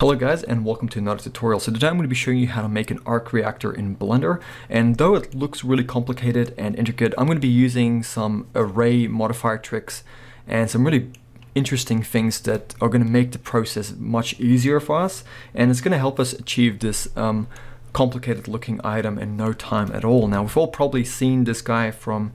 Hello guys, and welcome to another tutorial. So today I'm going to be showing you how to make an arc reactor in Blender, and though it looks really complicated and intricate, I'm going to be using some array modifier tricks and some really interesting things that are going to make the process much easier for us, and it's going to help us achieve this complicated looking item in no time at all. Now, we've all probably seen this guy from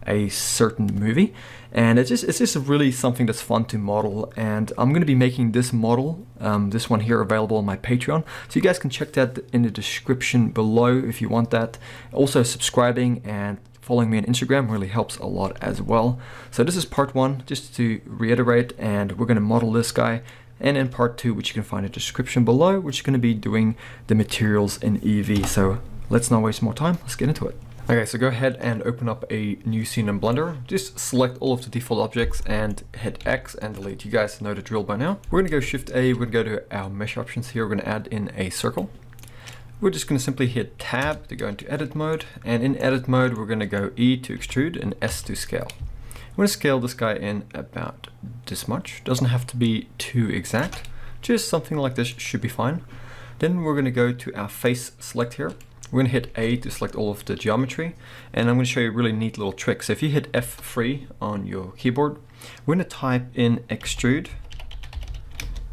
a certain movie, and it's just really something that's fun to model, and I'm going to be making this model, this one here, available on my Patreon, so you guys can check that in the description below if you want that. Also, subscribing and following me on Instagram really helps a lot as well. So this is part one, just to reiterate, and we're going to model this guy, and in part two, which you can find in the description below, which is going to be doing the materials in Eevee. So let's not waste more time, let's get into it. Okay, so go ahead and open up a new scene in Blender. Just select all of the default objects and hit X and delete. You guys know the drill by now. We're gonna go Shift A, we're gonna go to our mesh options here. We're gonna add in a circle. We're just gonna simply hit Tab to go into edit mode. And in edit mode, we're gonna go E to extrude and S to scale. We're gonna scale this guy in about this much. Doesn't have to be too exact. Just something like this should be fine. Then we're gonna go to our face select here. We're going to hit A to select all of the geometry, and I'm going to show you a really neat little trick. So if you hit F3 on your keyboard, we're going to type in extrude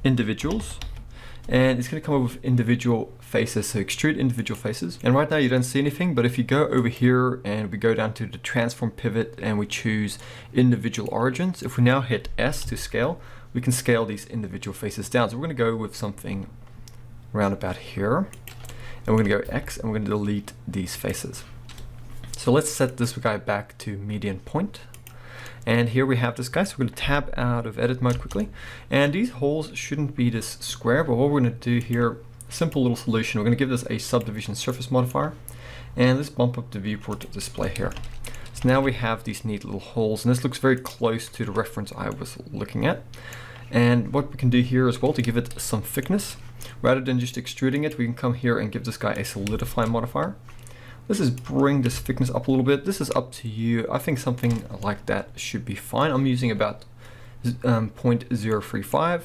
individuals, and it's going to come up with individual faces. So extrude individual faces, and right now you don't see anything, but if you go over here and we go down to the transform pivot and we choose individual origins, if we now hit S to scale, we can scale these individual faces down. So we're going to go with something around about here. And we're going to go X, and we're going to delete these faces. So let's set this guy back to median point. And here we have this guy. So we're going to tab out of edit mode quickly. And these holes shouldn't be this square, but what we're going to do here, simple little solution. We're going to give this a subdivision surface modifier. And let's bump up the viewport display here. So now we have these neat little holes, and this looks very close to the reference I was looking at. And what we can do here as well to give it some thickness, rather than just extruding it, we can come here and give this guy a solidify modifier. Let's just bring this thickness up a little bit. This is up to you. I think something like that should be fine. I'm using about 0.035.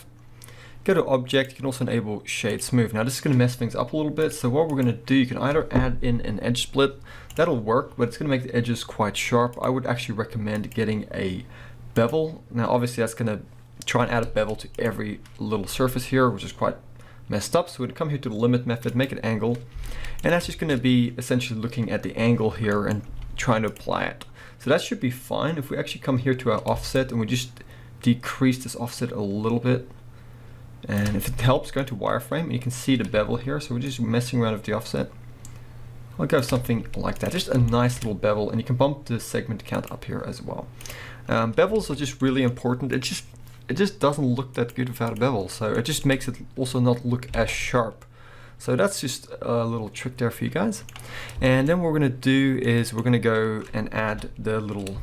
Go to object, you can also enable shade smooth. Now this is going to mess things up a little bit, so what we're going to do, you can either add in an edge split, that'll work, but it's going to make the edges quite sharp. I would actually recommend getting a bevel. Now obviously that's going to try and add a bevel to every little surface here, which is quite messed up. So we're going to come here to the limit method, make it angle, and that's just going to be essentially looking at the angle here and trying to apply it. So that should be fine. If we actually come here to our offset and we just decrease this offset a little bit, and if it helps, go into wireframe and you can see the bevel here. So we're just messing around with the offset. I'll go something like that, just a nice little bevel, and you can bump the segment count up here as well. Bevels are just really important. It just doesn't look that good without a bevel, so it just makes it also not look as sharp. So that's just a little trick there for you guys. And then what we're going to do is we're going to go and add the little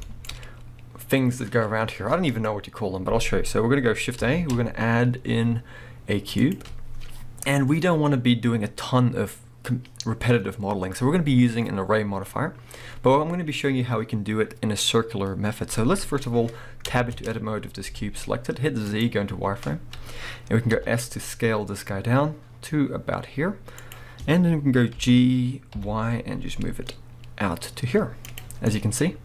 things that go around here. I don't even know what you call them, but I'll show you. So we're going to go Shift A, we're going to add in a cube, and we don't want to be doing a ton of repetitive modeling, so we're going to be using an array modifier, but I'm going to be showing you how we can do it in a circular method. So let's first of all tab into edit mode with this cube selected, hit Z, go into wireframe, and we can go S to scale this guy down to about here, and then we can go G, Y, and just move it out to here, as you can see.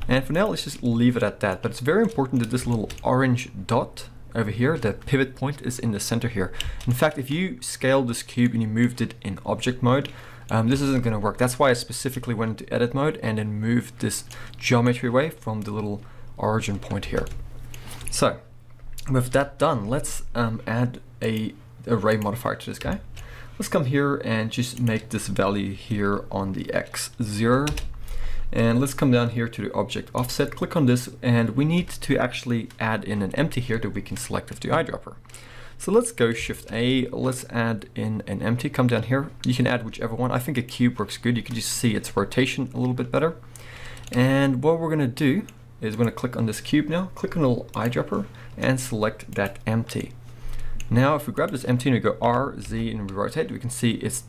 And for now, let's just leave it at that, but it's very important that this little orange dot over here, the pivot point, is in the center here. In fact, if you scaled this cube and you moved it in object mode, this isn't going to work. That's why I specifically went into edit mode and then moved this geometry away from the little origin point here. So with that done, let's add a array modifier to this guy. Let's come here and just make this value here on the X0. And let's come down here to the object offset, click on this, and we need to actually add in an empty here that we can select with the eyedropper. So let's go Shift A, let's add in an empty, come down here. You can add whichever one. I think a cube works good. You can just see its rotation a little bit better. And what we're going to do is we're going to click on this cube now, click on the little eyedropper, and select that empty. Now if we grab this empty and we go R, Z, and we rotate, we can see it's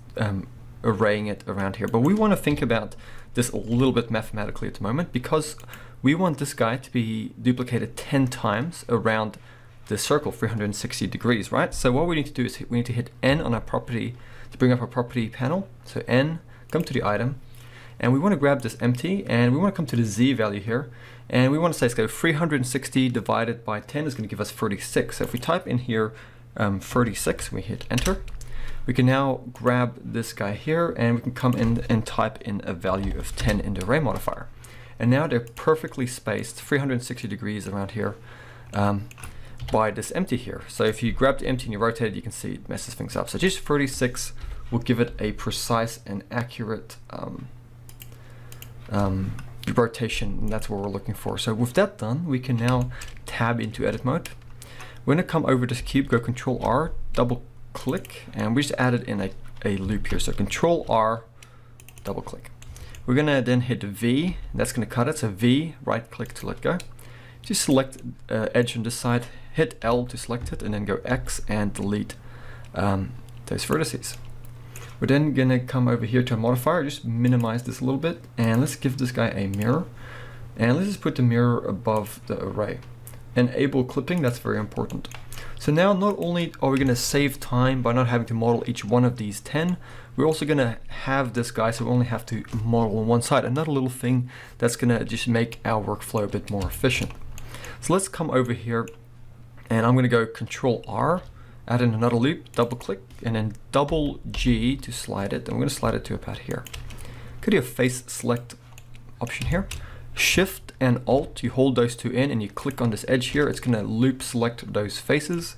arraying it around here. But we want to think about this a little bit mathematically at the moment, because we want this guy to be duplicated 10 times around this circle 360 degrees, right? So what we need to do is we need to hit N on our property to bring up our property panel. So N, come to the item, and we want to grab this empty, and we want to come to the Z value here, and we want to say, let's go 360 divided by 10 is going to give us 36. So if we type in here 36, we hit enter, we can now grab this guy here, and we can come in and type in a value of 10 in the array modifier. And now they're perfectly spaced 360 degrees around here by this empty here. So if you grab the empty and you rotate it, you can see it messes things up. So just 36 will give it a precise and accurate rotation, and that's what we're looking for. So with that done, we can now tab into edit mode. We're going to come over this cube, go Control R, double click, and we just added in a loop here. So Control R, double click. We're going to then hit V, that's going to cut it. So V, right click to let go. Just select edge on this side, hit L to select it, and then go X and delete those vertices. We're then going to come over here to a modifier, just minimize this a little bit, and let's give this guy a mirror. And let's just put the mirror above the array. Enable clipping, that's very important. So now not only are we going to save time by not having to model each one of these 10, we're also going to have this guy, so we only have to model on one side. Another little thing that's going to just make our workflow a bit more efficient. So let's come over here, and I'm going to go Control R, add in another loop, double click, and then double G to slide it. And we're going to slide it to about here. Could do a face select option here. Shift and Alt, you hold those two in and you click on this edge here. It's going to loop select those faces.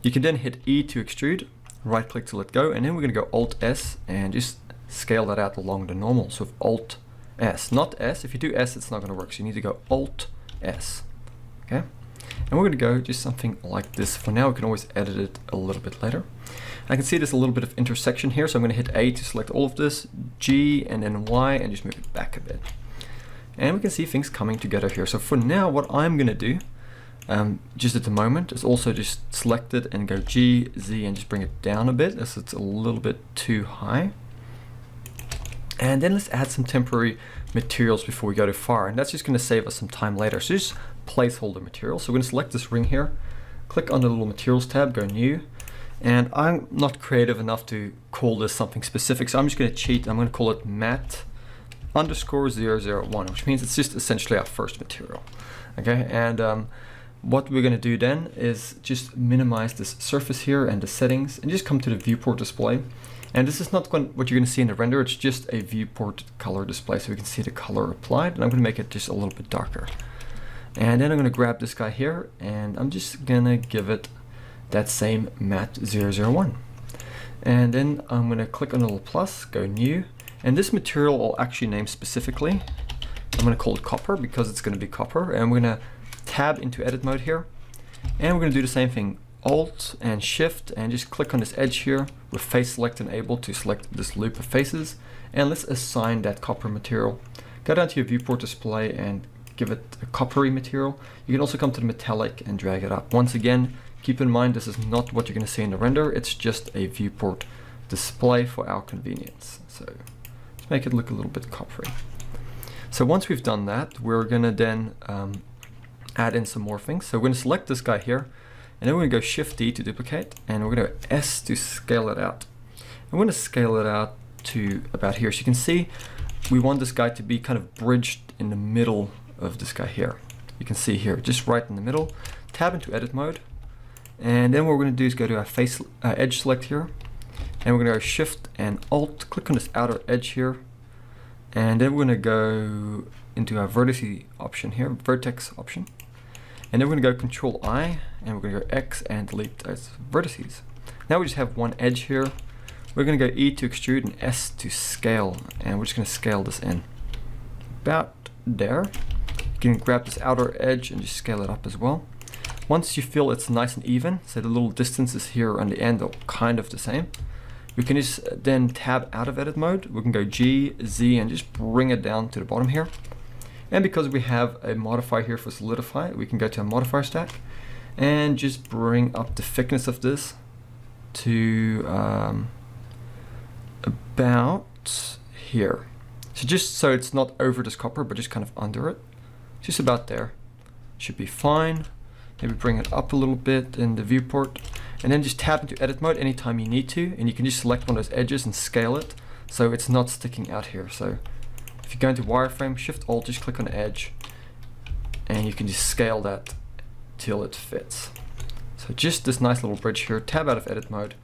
You can then hit E to extrude, right click to let go, and then we're going to go Alt S and just scale that out along the normal. So with Alt S, not S. If you do S, it's not going to work. So you need to go Alt S. Okay. And we're going to go just something like this for now. We can always edit it a little bit later. I can see there's a little bit of intersection here, so I'm going to hit A to select all of this, G and then Y, and just move it back a bit. And we can see things coming together here. So for now, what I'm going to do, just at the moment, is also just select it and go G, Z, and just bring it down a bit, as it's a little bit too high. And then let's add some temporary materials before we go too far, and that's just going to save us some time later. So just placeholder material. So we're going to select this ring here, click on the little materials tab, go new, and I'm not creative enough to call this something specific, so I'm just going to cheat. I'm going to call it mat _001, which means it's just essentially our first material. Okay, and what we're going to do then is just minimize this surface here and the settings, and just come to the viewport display. And this is not what you're going to see in the render, it's just a viewport color display, so we can see the color applied, and I'm going to make it just a little bit darker. And then I'm going to grab this guy here, and I'm just going to give it that same mat 001. And then I'm going to click on the little plus, go new, and this material I'll actually name specifically. I'm going to call it copper because it's going to be copper, and we're going to tab into edit mode here, and we're going to do the same thing, Alt and Shift, and just click on this edge here with face select enabled to select this loop of faces, and let's assign that copper material. Go down to your viewport display and give it a coppery material. You can also come to the metallic and drag it up. Once again, keep in mind this is not what you're going to see in the render, it's just a viewport display for our convenience. So let's make it look a little bit coppery. So once we've done that, we're going to then add in some more things. So we're going to select this guy here, and then we're going to go Shift D to duplicate, and we're going to go S to scale it out. I'm going to scale it out to about here. So you can see we want this guy to be kind of bridged in the middle of this guy here. You can see here, just right in the middle. Tab into edit mode, and then what we're going to do is go to our face edge select here, and we're going to go Shift and Alt, click on this outer edge here, and then we're going to go into our vertex option here, vertex option, and then we're going to go Control I, and we're going to go X and delete those vertices. Now we just have one edge here. We're going to go E to extrude and S to scale, and we're just going to scale this in about there. You can grab this outer edge and just scale it up as well. Once you feel it's nice and even, so the little distances here on the end are kind of the same, we can just then tab out of edit mode. We can go G, Z, and just bring it down to the bottom here. And because we have a modifier here for solidify, we can go to a modifier stack and just bring up the thickness of this to about here. So just so it's not over this copper, but just kind of under it. Just about there. Should be fine. Maybe bring it up a little bit in the viewport, and then just tab into edit mode anytime you need to, and you can just select one of those edges and scale it so it's not sticking out here. So if you go into wireframe, Shift Alt, just click on edge, and you can just scale that till it fits. So just this nice little bridge here, tab out of edit mode.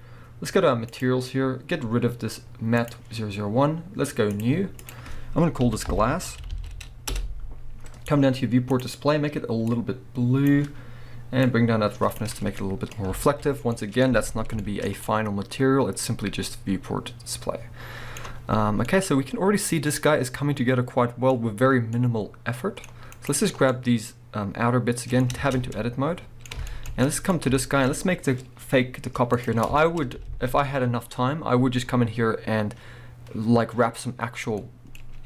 Let's go to our materials here, get rid of this matte 001. Let's go new. I'm going to call this glass. Come down to your viewport display, make it a little bit blue, and bring down that roughness to make it a little bit more reflective. Once again, that's not going to be a final material, it's simply just viewport display. Okay, so we can already see this guy is coming together quite well with very minimal effort. So let's just grab these outer bits again, tab into edit mode, and let's come to this guy and let's make the copper here. Now I would, if I had enough time, I would just come in here and like wrap some actual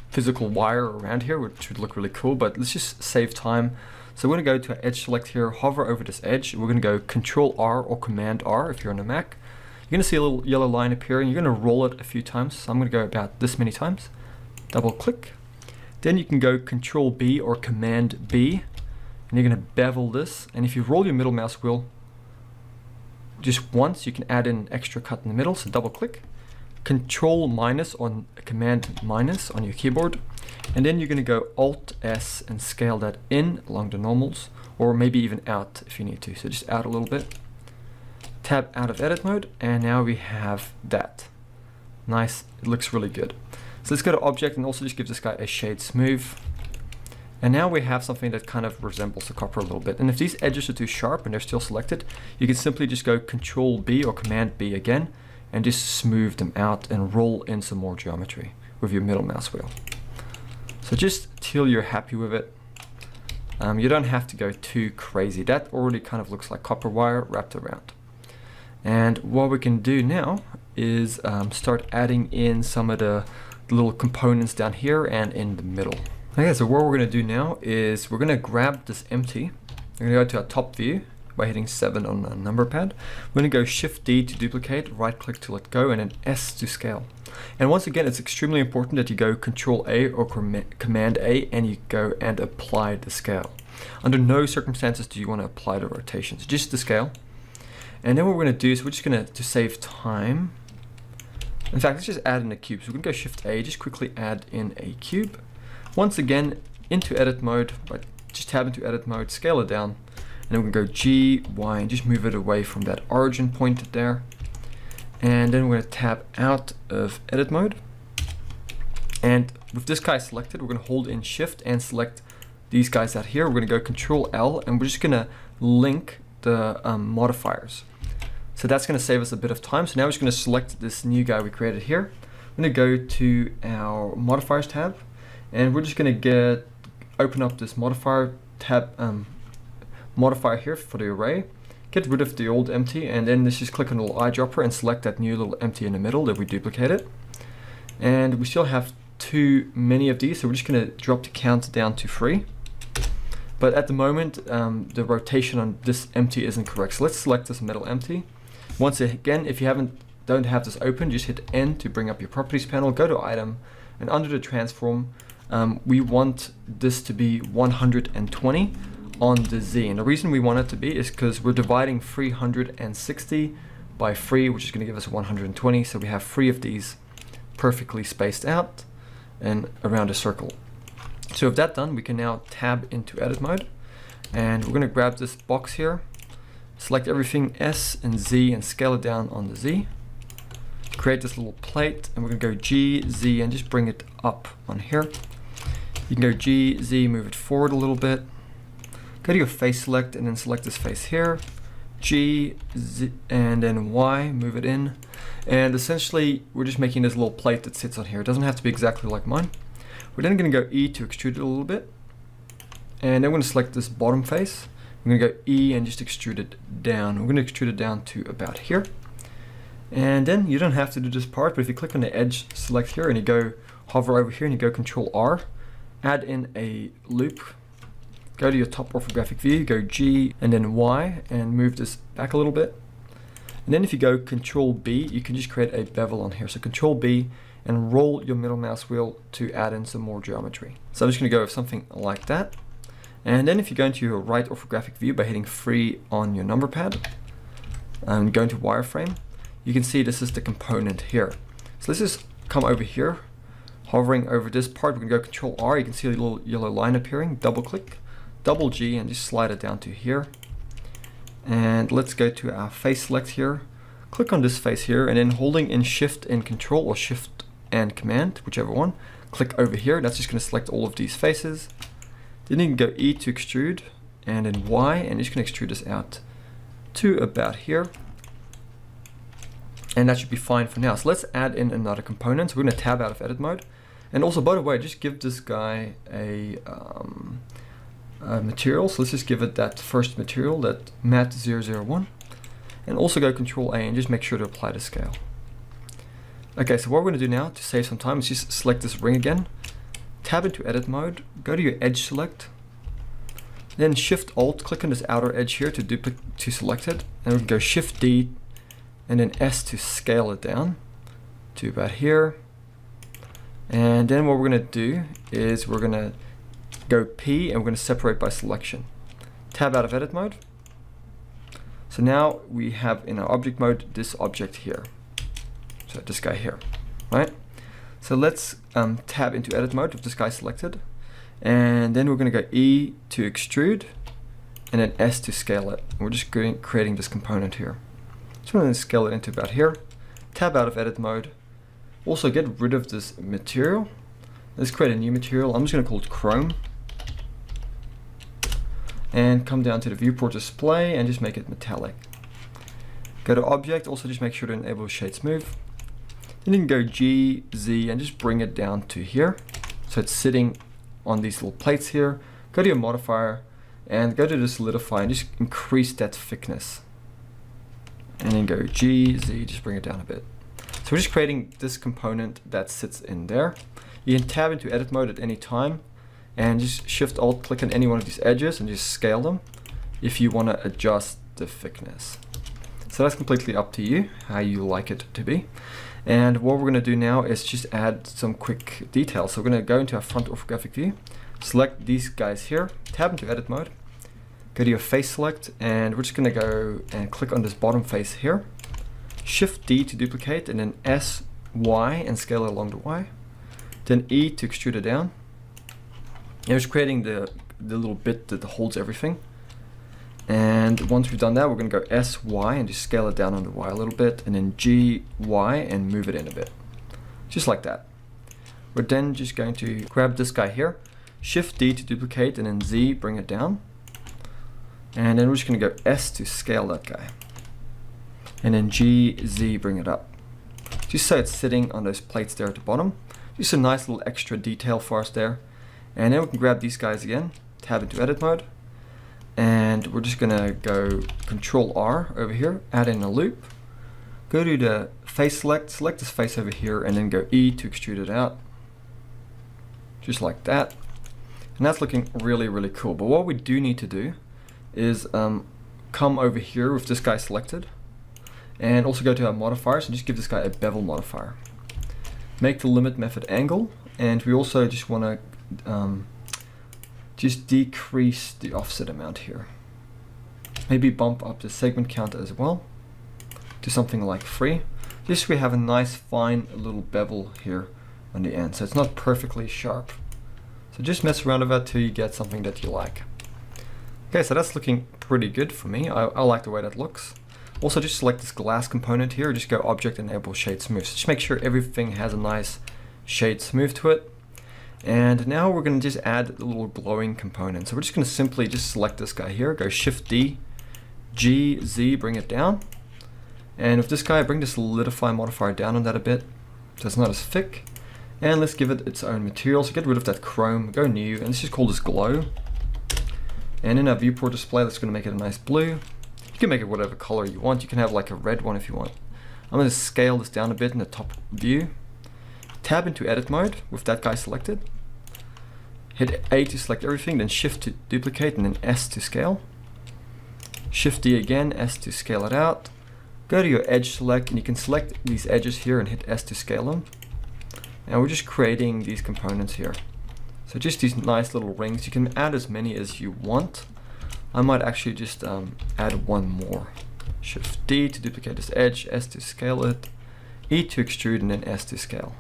physical wire around here, which would look really cool, but let's just save time. So we're going to go to our edge select here, hover over this edge. We're going to go Control R or Command R if you're on a Mac. You're going to see a little yellow line appear, and you're going to roll it a few times. So I'm going to go about this many times. Double click. Then you can go Control B or Command B, and you're going to bevel this. And if you roll your middle mouse wheel just once, you can add in an extra cut in the middle. So double click. Control minus on Command minus on your keyboard, and then you're going to go Alt S and scale that in along the normals, or maybe even out if you need to. So just out a little bit. Tab out of edit mode, and now we have that. Nice, it looks really good. So let's go to object and also just give this guy a shade smooth. And now we have something that kind of resembles the copper a little bit. And if these edges are too sharp and they're still selected, you can simply just go Control B or Command B again, and just smooth them out and roll in some more geometry with your middle mouse wheel. So just till you're happy with it. You don't have to go too crazy. That already kind of looks like copper wire wrapped around. And what we can do now is start adding in some of the little components down here and in the middle. Okay, so what we're going to do now is we're going to grab this empty. We're going to go to our top view by hitting 7 on the number pad. We're going to go Shift D to duplicate, right click to let go, and then S to scale. And once again, it's extremely important that you go Control A or Command A and you go and apply the scale. Under no circumstances do you want to apply the rotations, just the scale. And then what we're going to do is we're just going to save time. In fact, let's just add in a cube. So we're going to go Shift A, just quickly add in a cube. Once again, into edit mode, but just tab into edit mode, scale it down. And then we're going to go G, Y, and just move it away from that origin point there. And then we're going to tab out of edit mode. And with this guy selected, we're going to hold in Shift and select these guys out here. We're going to go Control L, and we're just going to link the modifiers. So that's going to save us a bit of time. So now we're just going to select this new guy we created here. I'm going to go to our modifiers tab, and we're just going to open up this modifier tab, modifier here for the array. Get rid of the old empty, and then let's just click on the little eyedropper and select that new little empty in the middle that we duplicated. And we still have too many of these, so we're just going to drop the count down to 3. But at the moment, the rotation on this empty isn't correct. So let's select this middle empty. Once again, if you don't have this open, just hit N to bring up your properties panel, go to item, and under the transform, we want this to be 120 on the Z. And the reason we want it to be is because we're dividing 360 by 3, which is going to give us 120. So we have 3 of these perfectly spaced out and around a circle. So with that done, we can now tab into edit mode, and we're going to grab this box here, select everything S and Z and scale it down on the Z. Create this little plate, and we're going to go G, Z, and just bring it up on here. You can go G, Z, move it forward a little bit. Go to your face select and then select this face here. G, Z, and then Y, move it in. And essentially, we're just making this little plate that sits on here. It doesn't have to be exactly like mine. We're then going to go E to extrude it a little bit. And then we're going to select this bottom face. We're going to go E and just extrude it down. We're going to extrude it down to about here. And then you don't have to do this part, but if you click on the edge select here and you go hover over here and you go Control R, add in a loop. Go to your top orthographic view, go G and then Y and move this back a little bit. And then if you go Control B, you can just create a bevel on here. So Control B and roll your middle mouse wheel to add in some more geometry. So I'm just going to go with something like that. And then if you go into your right orthographic view by hitting 3 on your number pad and go into wireframe, you can see this is the component here. So let's just come over here, hovering over this part. We're going to go Control R. You can see a little yellow line appearing. Double click, double G, and just slide it down to here. And let's go to our face select here. Click on this face here, and then holding in Shift and Control, or Shift and Command, whichever one, click over here. That's just going to select all of these faces. Then you can go E to extrude, and then Y, and you're just going to extrude this out to about here. And that should be fine for now. So let's add in another component. So we're going to tab out of edit mode. And also, by the way, just give this guy a material. So let's just give it that first material, that mat 001. And also go Control A and just make sure to apply the scale. Okay, so what we're going to do now to save some time is just select this ring again. Tab into edit mode, go to your edge select, then Shift Alt, click on this outer edge here to select it, and we can go Shift D and then S to scale it down to about here. And then what we're going to do is we're going to go P and we're going to separate by selection. Tab out of edit mode. So now we have in our object mode this object here. So this guy here, right? So let's tab into edit mode with this guy selected. And then we're going to go E to extrude and then S to scale it. And we're just creating this component here. So I'm going to scale it into about here. Tab out of edit mode. Also get rid of this material. Let's create a new material. I'm just going to call it chrome. And come down to the viewport display and just make it metallic. Go to object, also just make sure to enable shade smooth. Then you can go G, Z, and just bring it down to here. So it's sitting on these little plates here. Go to your modifier and go to the solidify and just increase that thickness. And then go G, Z, just bring it down a bit. So we're just creating this component that sits in there. You can tab into edit mode at any time and just Shift Alt click on any one of these edges and just scale them if you want to adjust the thickness. So that's completely up to you, how you like it to be. And what we're going to do now is just add some quick details. So we're going to go into our front orthographic view, select these guys here, tab into edit mode, go to your face select, and we're just going to go and click on this bottom face here. Shift D to duplicate, and then S, Y, and scale it along the Y. Then E to extrude it down. And we're just creating the little bit that holds everything. And once we've done that, we're going to go S, Y, and just scale it down on the Y a little bit, and then G, Y, and move it in a bit. Just like that. We're then just going to grab this guy here, Shift D to duplicate, and then Z, bring it down. And then we're just going to go S to scale that guy. And then G, Z, bring it up. Just so it's sitting on those plates there at the bottom. Just a nice little extra detail for us there. And then we can grab these guys again, tab into edit mode. And we're just going to go Control R over here, add in a loop. Go to the face select this face over here, and then go E to extrude it out. Just like that. And that's looking really, really cool. But what we do need to do is come over here with this guy selected. And also go to our modifiers and just give this guy a bevel modifier. Make the limit method angle. And we also just want to just decrease the offset amount here. Maybe bump up the segment count as well to something like 3. Just so we have a nice fine little bevel here on the end. So it's not perfectly sharp. So just mess around with that till you get something that you like. Okay, so that's looking pretty good for me. I like the way that looks. Also just select this glass component here, just go object enable shade smooth. So just make sure everything has a nice shade smooth to it. And now we're going to just add the little glowing component. So we're just going to simply just select this guy here, go Shift D, G, Z, bring it down. And with this guy, bring the solidify modifier down on that a bit, so it's not as thick. And let's give it its own material. So get rid of that chrome, go new, and let's just call this glow. And in our viewport display, that's going to make it a nice blue. You can make it whatever color you want. You can have like a red one if you want. I'm going to scale this down a bit in the top view. Tab into edit mode with that guy selected. Hit A to select everything, then Shift to duplicate, and then S to scale. Shift D again, S to scale it out. Go to your edge select, and you can select these edges here and hit S to scale them. And we're just creating these components here. So just these nice little rings. You can add as many as you want. I might actually just add one more. Shift D to duplicate this edge, S to scale it, E to extrude, and then S to scale.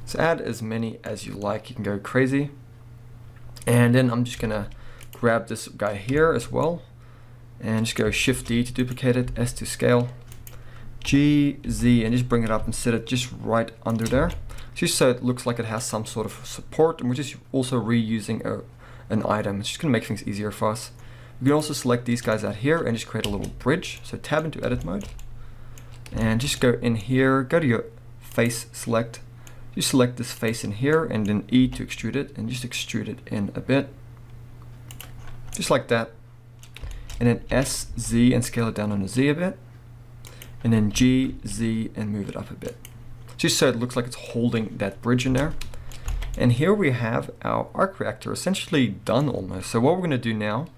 So add as many as you like. You can go crazy. And then I'm just gonna grab this guy here as well and just go Shift D to duplicate it, S to scale, G, Z, and just bring it up and set it just right under there. Just so it looks like it has some sort of support, and we're just also reusing an item. It's just gonna make things easier for us. You can also select these guys out here and just create a little bridge. So tab into edit mode and just go in here, go to your face select. You select this face in here and then E to extrude it and just extrude it in a bit. Just like that. And then S, Z and scale it down on the Z a bit. And then G, Z and move it up a bit. Just so it looks like it's holding that bridge in there. And here we have our arc reactor essentially done almost. So what we're gonna do now,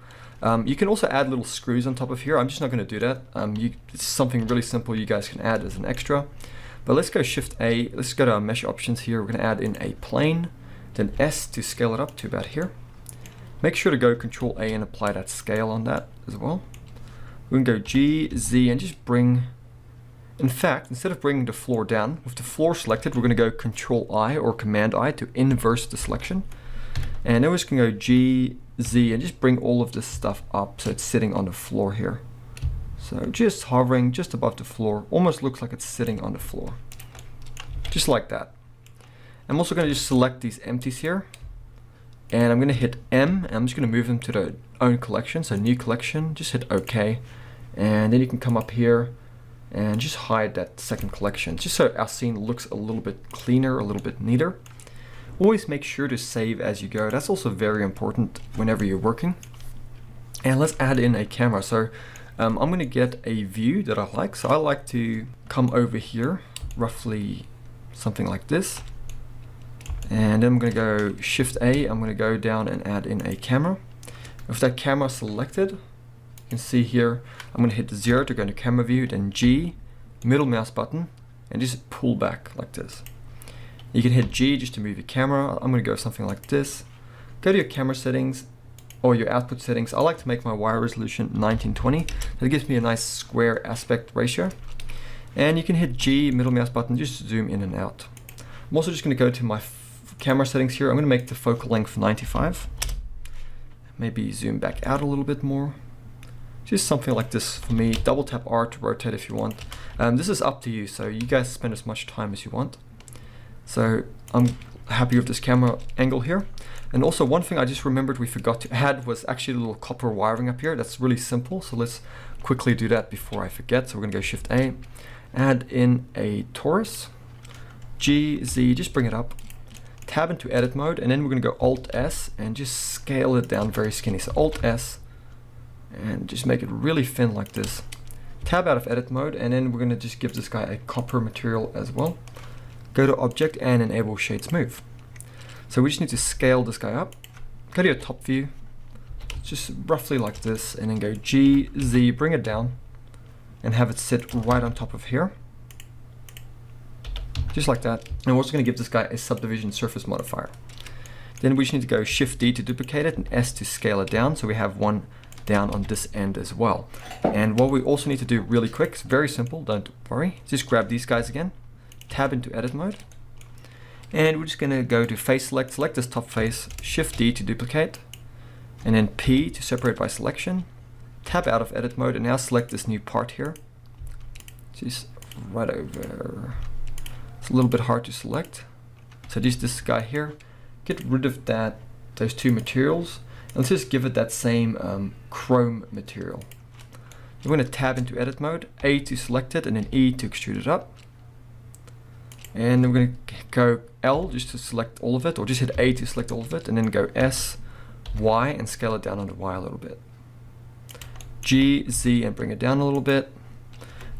you can also add little screws on top of here. I'm just not gonna do that. It's something really simple you guys can add as an extra. But let's go Shift A, let's go to our mesh options here. We're gonna add in a plane, then S to scale it up to about here. Make sure to go Control A and apply that scale on that as well. We can go G, Z and just bring, in fact, instead of bringing the floor down, with the floor selected, we're gonna go Control I or Command I to inverse the selection. And then we're just gonna go G, Z and just bring all of this stuff up so it's sitting on the floor here. So just hovering just above the floor, almost looks like it's sitting on the floor. Just like that. I'm also gonna just select these empties here. And I'm gonna hit M, and I'm just gonna move them to their own collection. So new collection, just hit OK. And then you can come up here and just hide that second collection, just so our scene looks a little bit cleaner, a little bit neater. Always make sure to save as you go. That's also very important whenever you're working. And let's add in a camera. So I'm gonna get a view that I like. So I like to come over here, roughly something like this. And then I'm gonna go Shift A, I'm gonna go down and add in a camera. With that camera selected, you can see here, I'm gonna hit 0 to go into camera view, then G, middle mouse button, and just pull back like this. You can hit G just to move your camera. I'm gonna go something like this. Go to your camera settings or your output settings. I like to make my wire resolution 1920. That gives me a nice square aspect ratio. And you can hit G, middle mouse button, just to zoom in and out. I'm also just gonna go to my camera settings here. I'm gonna make the focal length 95. Maybe zoom back out a little bit more. Just something like this for me. Double tap R to rotate if you want. This is up to you, so you guys spend as much time as you want. So I'm happy with this camera angle here. And also one thing I just remembered we forgot to add was actually a little copper wiring up here. That's really simple, so let's quickly do that before I forget. So we're gonna go Shift A, add in a torus, G, Z, just bring it up. Tab into edit mode, and then we're gonna go Alt S and just scale it down very skinny. So Alt S and just make it really thin like this. Tab out of edit mode, and then we're gonna just give this guy a copper material as well. Go to object and enable shade smooth. So we just need to scale this guy up. Go to your top view, just roughly like this, and then go G, Z, bring it down and have it sit right on top of here. Just like that. And we're also going to give this guy a subdivision surface modifier. Then we just need to go Shift D to duplicate it and S to scale it down, so we have one down on this end as well. And what we also need to do really quick, it's very simple, don't worry, just grab these guys again, tab into edit mode, and we're just going to go to face select, select this top face, Shift D to duplicate, and then P to separate by selection, tab out of edit mode, and now select this new part here, just right over. It's a little bit hard to select. So just this guy here, get rid of those two materials, and let's just give it that same chrome material. We're going to tab into edit mode, A to select it, and then E to extrude it up. And then we're going to go L just to select all of it, or just hit A to select all of it, and then go S, Y, and scale it down on the Y a little bit. G, Z, and bring it down a little bit.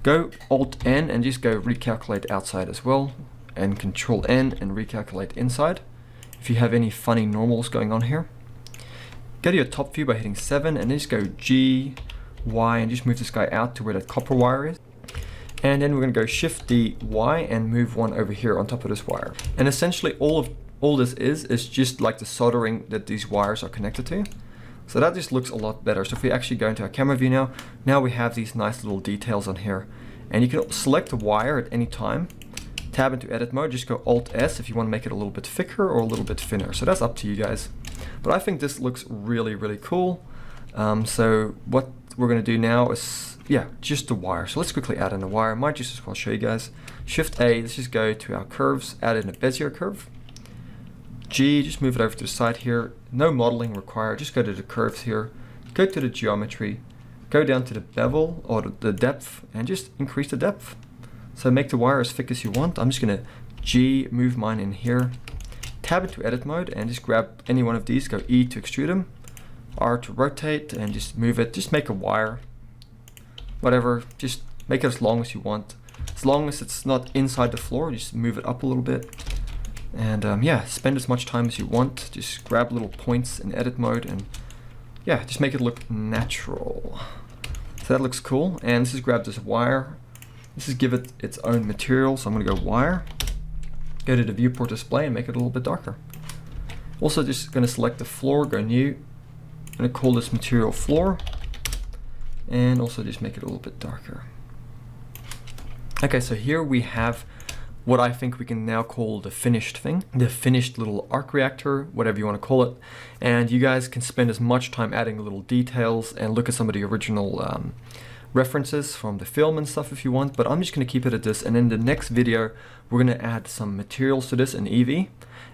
Go Alt N and just go recalculate outside as well, and Control N and recalculate inside if you have any funny normals going on here. Go to your top view by hitting 7 and just go G, Y, and just move this guy out to where that copper wire is. And then we're going to go Shift D, Y, and move one over here on top of this wire. And essentially all of all this is just like the soldering that these wires are connected to. So that just looks a lot better. So if we actually go into our camera view now we have these nice little details on here. And you can select the wire at any time, tab into edit mode, just go Alt S if you want to make it a little bit thicker or a little bit thinner. So that's up to you guys. But I think this looks really, really cool. So what we're going to do now is, yeah, just the wire. So let's quickly add in the wire. I might just as well show you guys. Shift A, let's just go to our curves, add in a Bezier curve. G, just move it over to the side here. No modeling required, just go to the curves here, go to the geometry, go down to the bevel or the depth and just increase the depth. So make the wire as thick as you want. I'm just gonna G, move mine in here, tab into edit mode and just grab any one of these, go E to extrude them, R to rotate and just move it, just make a wire, whatever, just make it as long as you want. As long as it's not inside the floor, just move it up a little bit. And yeah, spend as much time as you want. Just grab little points in edit mode and yeah, just make it look natural. So that looks cool. And let's just grab this wire. Let's just give it its own material. So I'm gonna go wire, go to the viewport display and make it a little bit darker. Also just gonna select the floor, go new. I'm gonna call this material floor and also just make it a little bit darker. Okay, so here we have what I think we can now call the finished thing, the finished little arc reactor, whatever you want to call it. And you guys can spend as much time adding little details and look at some of the original references from the film and stuff if you want, but I'm just going to keep it at this. And in the next video, we're going to add some materials to this in Eevee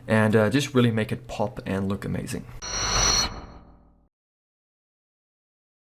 and just really make it pop and look amazing.